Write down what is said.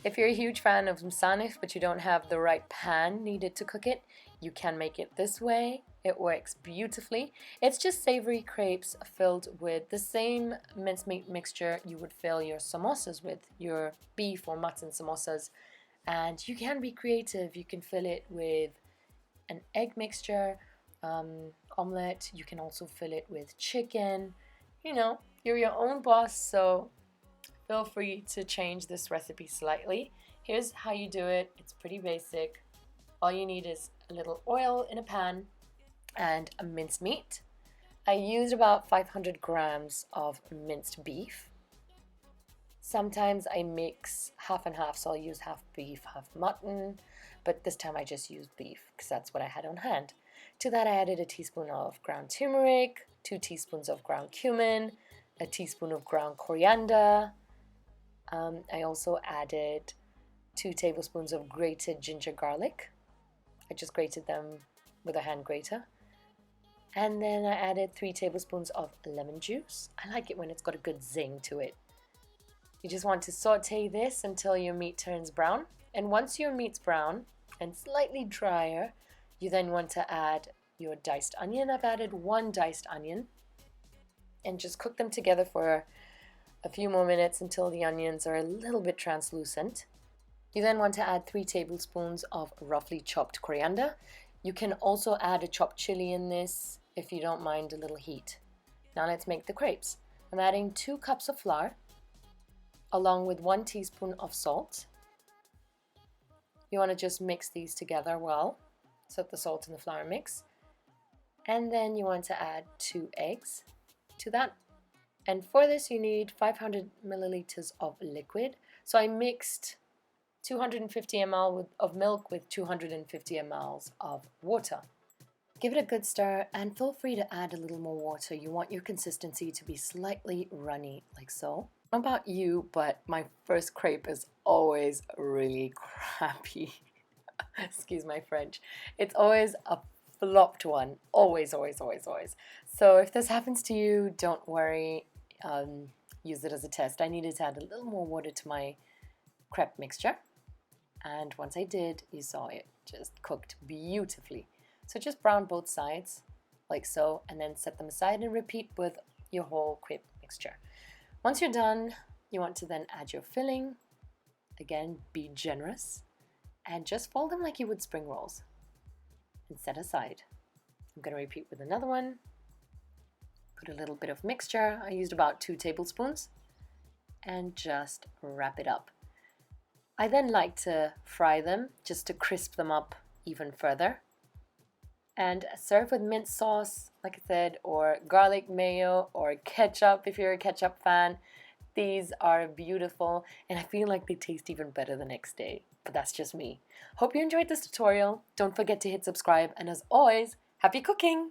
If you're a huge fan of msanif but you don't have the right pan needed to cook it, you can make it this way. It works beautifully. It's just savory crepes filled with the same mincemeat mixture you would fill your samosas with, your beef or mutton samosas. And you can be creative. You can fill it with an egg mixture, omelette. You can also fill it with chicken. You know, you're your own boss, so feel free to change this recipe slightly. Here's how you do it. It's pretty basic. All you need is a little oil in a pan and a minced meat. I used about 500 grams of minced beef. Sometimes I mix half and half, so I'll use half beef, half mutton, but this time I just used beef because that's what I had on hand. To that I added a teaspoon of ground turmeric, 2 teaspoons of ground cumin, a teaspoon of ground coriander. I also added 2 tablespoons of grated ginger garlic. I just grated them with a hand grater. And then I added 3 tablespoons of lemon juice. I like it when it's got a good zing to it. You just want to saute this until your meat turns brown. And once your meat's brown and slightly drier, you then want to add your diced onion. I've added 1 diced onion. And just cook them together for a few more minutes until the onions are a little bit translucent. You then want to add 3 tablespoons of roughly chopped coriander. You can also add a chopped chili in this if you don't mind a little heat. Now let's make the crepes. I'm adding 2 cups of flour along with 1 teaspoon of salt. You want to just mix these together well so that the salt and the flour mix. And then you want to add 2 eggs to that. And for this you need 500 milliliters of liquid. So I mixed 250 ml of milk with 250 ml of water. Give it a good stir and feel free to add a little more water. You want your consistency to be slightly runny, like so. I don't know about you, but my first crepe is always really crappy. Excuse my French. It's always a flopped one. Always, always, always, always. So if this happens to you, don't worry. Use it as a test. I needed to add a little more water to my crepe mixture. And once I did, you saw it just cooked beautifully. So just brown both sides, like so, and then set them aside and repeat with your whole crepe mixture. Once you're done, you want to then add your filling. Again, be generous. And just fold them like you would spring rolls. And set aside. I'm going to repeat with another one. Put a little bit of mixture. I used about 2 tablespoons. And just wrap it up. I then like to fry them just to crisp them up even further. And serve with mint sauce, like I said, or garlic mayo or ketchup if you're a ketchup fan. These are beautiful and I feel like they taste even better the next day. But that's just me. Hope you enjoyed this tutorial. Don't forget to hit subscribe and as always, happy cooking!